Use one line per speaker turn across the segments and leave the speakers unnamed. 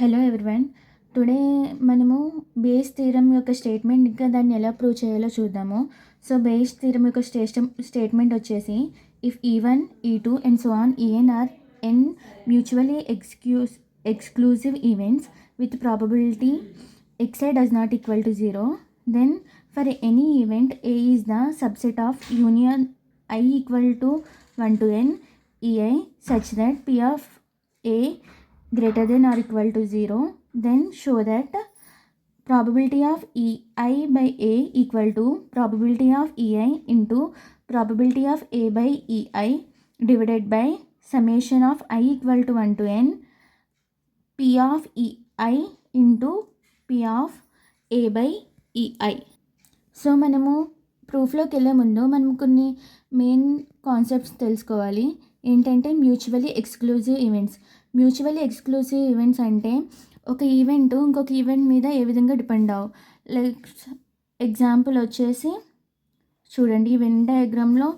Hello everyone. Today మనము Bayes theorem యొక్క statement ఇంకా దాన్ని ఎలా ప్రూవ్ చేయాలో చూద్దాము. సో బేస్ థీరం యొక్క స్టేట్మెంట్ వచ్చేసి if E1, E2 and so on En are n mutually exclusive events with probability xi does not equal to 0, then for any event A is the subset of union I equal to 1 to n ei such that P of A greater than or equal to 0, then show that probability of ei by A equal to probability of ei into probability of A by ei divided by summation of I equal to 1 to n P of ei into P of A by ei. So మనము ప్రూఫ్లోకి వెళ్ళే ముందు మనం కొన్ని main concepts తెలుసుకోవాలి. ఏంటంటే mutually exclusive events అంటే ఒక event ఇంకొక ఈవెంట్ మీద ఏ విధంగా డిపెండ్ అవ్వవు. లైక్ ఎగ్జాంపుల్ వచ్చేసి చూడండి, ఈ వెన్ డయాగ్రామ్లో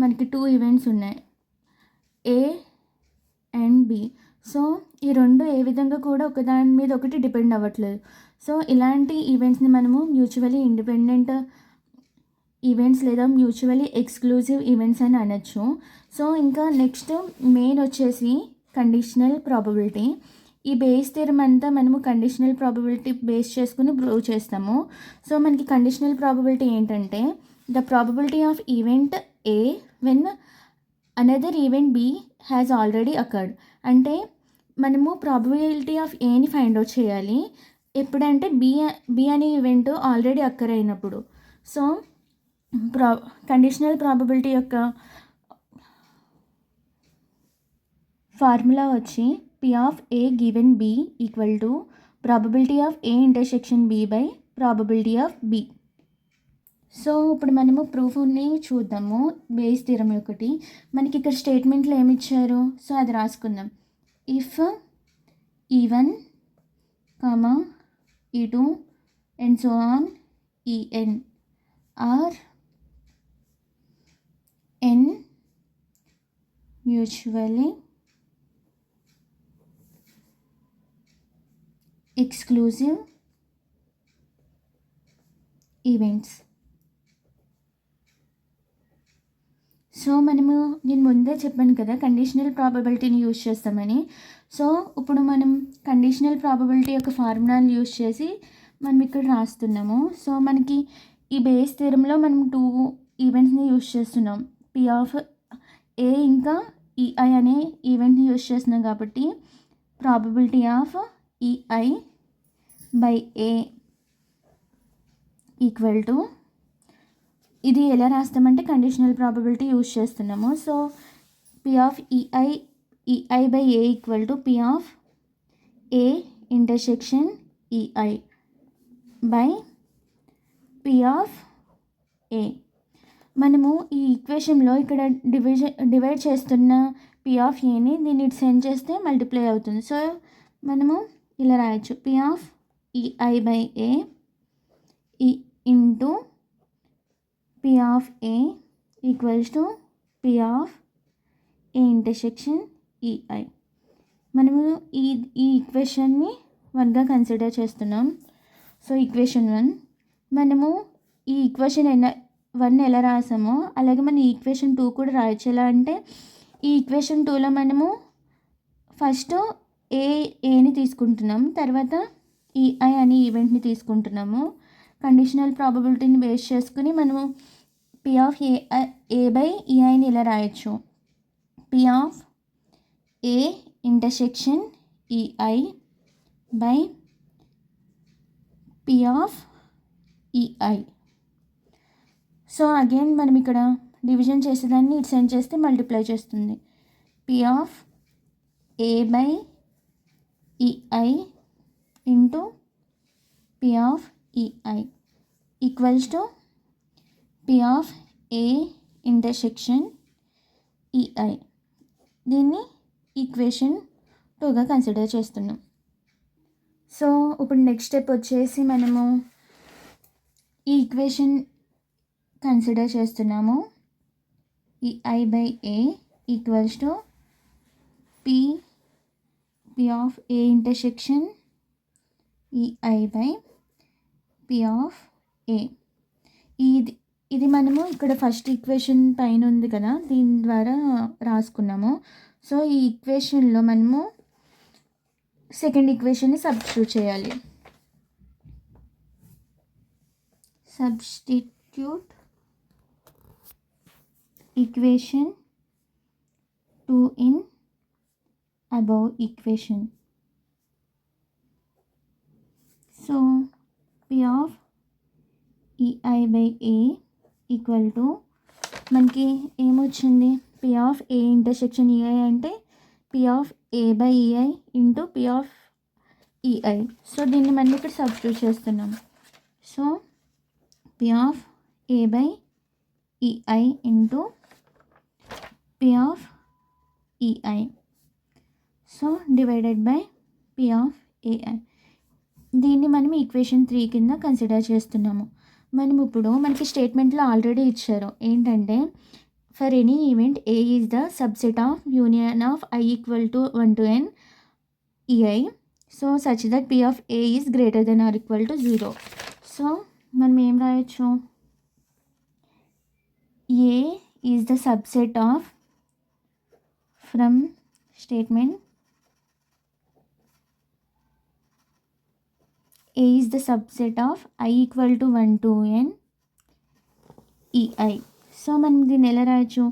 మనకి 2 ఈవెంట్స్ ఉన్నాయి, ఏ అండ్ బి. సో ఈ రెండు ఏ విధంగా కూడా ఒకదాని మీద ఒకటి డిపెండ్ అవ్వట్లేదు. సో ఇలాంటి ఈవెంట్స్ని మనము మ్యూచువల్లీ ఇండిపెండెంట్ ఈవెంట్స్ లేదా మ్యూచువల్లీ ఎక్స్క్లూజివ్ ఈవెంట్స్ అని అనొచ్చు. సో ఇంకా నెక్స్ట్ మెయిన్ వచ్చేసి కండిషనల్ ప్రాబబిలిటీ. ఈ బేస్ థియరం అంతా మనము కండిషనల్ ప్రాబబిలిటీ బేస్ చేసుకుని ప్రూవ్ చేస్తాము. సో మనకి కండిషనల్ ప్రాబబిలిటీ ఏంటంటే the probability of event A when another event B has already occurred. అంటే మనము ప్రాబబిలిటీ ఆఫ్ ఏని ఫైండ్ అవుట్ చేయాలి ఎప్పుడంటే బి అనే ఈవెంట్ ఆల్రెడీ అక్కర్ అయినప్పుడు. సో కండిషనల్ ప్రాబబిలిటీ యొక్క ఫార్ములా వచ్చి P of A given B equal to probability of A intersection B by probability of B. So ఇప్పుడు మనము ప్రూఫ్ని చూద్దాము. బేస్ థియరం ఒకటి మనకి ఇక్కడ స్టేట్మెంట్లో ఏమి ఇచ్చారు, సో అది రాసుకుందాం. If E1, E2 and so on En are n mutually exclusive events. So మనము నేను ముందే చెప్పాను కదా కండిషనల్ ప్రాబబిలిటీని యూజ్ చేస్తామని. సో ఇప్పుడు మనం కండిషనల్ ప్రాబబిలిటీ యొక్క ఫార్ములాని యూజ్ చేసి మనం ఇక్కడ రాస్తున్నాము. సో మనకి ఈ బేస్ థియరంలో మనం 2 ఈవెంట్స్ని యూజ్ చేస్తున్నాం. P ఆఫ్ ఏ ఇంకా ei అనే ఈవెంట్ని యూజ్ చేస్తున్నాం కాబట్టి probability of ei by A equal to, ఇది ఎలా రాస్తామంటే కండిషనల్ ప్రాబబిలిటీ యూజ్ చేస్తున్నాము. So P of ei by A equal to P of A intersection ei by P of A. మనము ఈ ఈక్వేషన్లో ఇక్కడ డివైడ్ చేస్తున్న P ఆఫ్ ఏని దీన్ని ఇటు సెండ్ చేస్తే మల్టిప్లై అవుతుంది. సో మనము ఇలా రాయొచ్చు, P of ei by A into P of A equals to P of A intersection ei. మనము ఈ ఈక్వేషన్ని 1గా కన్సిడర్ చేస్తున్నాం. సో ఈక్వేషన్ 1 మనము ఈ ఈక్వేషన్ 1 ఎలా రాసామో అలాగే మన ఈక్వేషన్ 2 కూడా రాయొచ్చు. ఎలా అంటే ఈ ఈక్వేషన్ 2లో మనము ఫస్ట్ ఏని తీసుకుంటున్నాం, తర్వాత ei అనే ఈవెంట్ని తీసుకుంటున్నాము. కండిషనల్ ప్రాబబిలిటీని బేస్ చేసుకుని మనము P ఆఫ్ ఏ బై eiని ఇలా రాయొచ్చు, P of A intersection ei by P of ei. So again మనం ఇక్కడ డివిజన్ చేసేదాన్ని ఇటు సెండ్ చేస్తే మల్టిప్లై చేస్తుంది. P of A by ei into P of ei equals to P of A intersection ei. దీన్ని equation 2గా consider చేస్తున్నాం. So ఇప్పుడు next step వచ్చేసి మనము ఈ ఈక్వేషన్ కన్సిడర్ చేస్తున్నాము. ఈ ei by A equals to P P of A intersection EI by P of A. ఇది మనము ఇక్కడ ఫస్ట్ ఈక్వేషన్ పైన ఉంది కదా, దీని ద్వారా రాసుకున్నాము. సో ఈ ఈక్వేషన్లో మనము సెకండ్ ఈక్వేషన్ని సబ్స్టిట్యూట్ చేయాలి. Substitute equation 2 in above equation. So P of EI by A equal to మనకి ఏమొచ్చింది, P of A intersection EI అంటే P of A by EI into P of EI. So దీన్ని మనం ఇక్కడ సబ్స్టిట్యూట్ చేస్తున్నాం. So P of A by EI into P of EI. So divided by P of AI. దీన్ని మనం equation 3 కింద consider చేస్తున్నాము. మనం ఇప్పుడు మనకి స్టేట్మెంట్లో ఆల్రెడీ ఇచ్చారు ఏంటంటే, for any event A is the subset of union of I equal to 1 to n EI. So such that P of A is greater than or equal to 0. సో మనం ఏం రాయొచ్చు, A is the subset of from statement A is the subset of I equal to 1 to n EI. So మనం దీన్ని ఎలా రాయొచ్చు,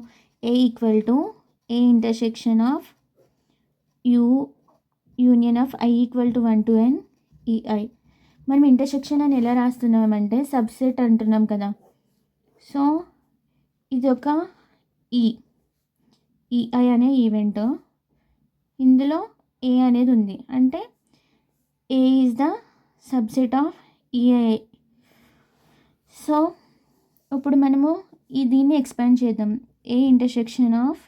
A equal to A intersection of union of I equal to 1 to n EI. మనం intersection అని ఎలా రాస్తున్నామంటే subset అంటున్నాం కదా. So ఇది ఒక EI అనే ఈవెంట్, ఇందులో A అనేది ఉంది అంటే A is the subset of EI. So ఇప్పుడు మనము దీన్ని ఎక్స్పాండ్ చేద్దాం. ఏ ఇంటర్సెక్షన్ ఆఫ్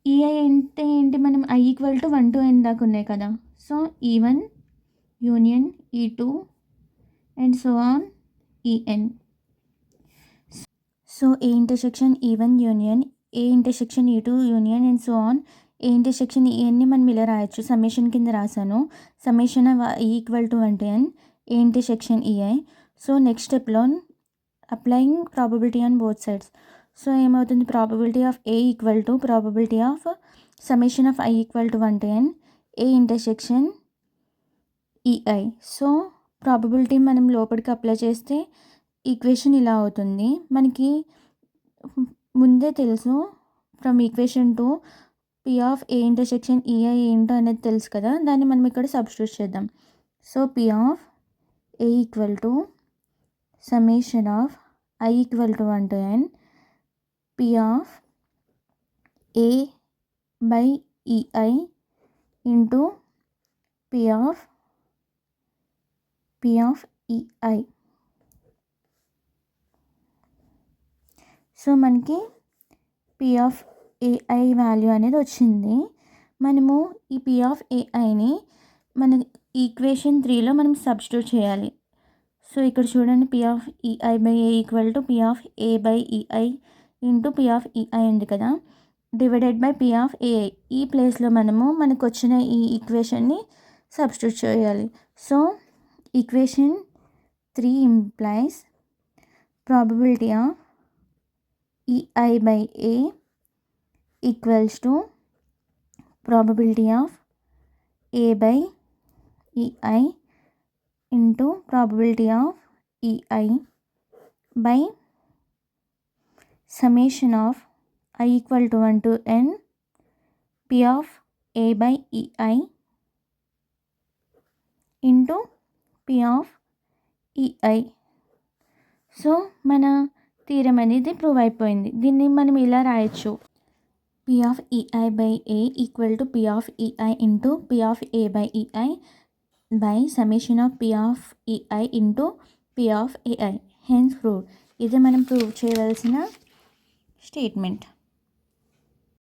EI అంటే ఏంటి, మనం I equal to 1 to n దాకా ఉన్నాయి కదా. So E1 union E2 and so on EN. So A intersection E1 union A intersection E2 union and so on A intersection ENని మనం ఇలా రాయొచ్చు, సమ్మేషన్ కింద రాశాను. Summation of I equal to 1 to n A intersection EI. So next స్టెప్లో applying probability on both sides. So ఏమవుతుంది, probability of A equal to probability of summation of I equal to 1 to n A intersection EI. So probability మనం లోపలికి apply చేస్తే equation ఇలా అవుతుంది. మనకి ముందే తెలుసు from equation 2 P of A intersection EI ఏంటో అనేది తెలుసు కదా, దాన్ని మనం ఇక్కడ సబ్స్టిట్యూట్ చేద్దాం. So P of A equal to summation of I equal to 1 to n P of A by EI into P of EI. So మనకి P of AI value అనేది వచ్చింది. మనము ఈ P of AIని మన ఈక్వేషన్ 3లో మనం substitute చేయాలి. So ఇక్కడ చూడండి, P of EI by A equal to P of A by EI into P of EI ఉంది కదా, divided by P of AI. ఈ ప్లేస్లో మనకు వచ్చిన ఈ ఈక్వేషన్ని సబ్స్టిట్యూట్ చేయాలి. So equation 3 implies probability of EI by A equals to probability of A by EI into probability of EI by summation of I equal to 1 to n P of A by EI into P of EI. So మన theorem అనేది prove అయిపోయింది. దీన్ని మనం ఇలా రాయొచ్చు, P of EI by A equal to P of EI into P of A by EI by summation of P of EI into P of AI. Hence prove. ఇది మనం prove చేయవలసిన statement.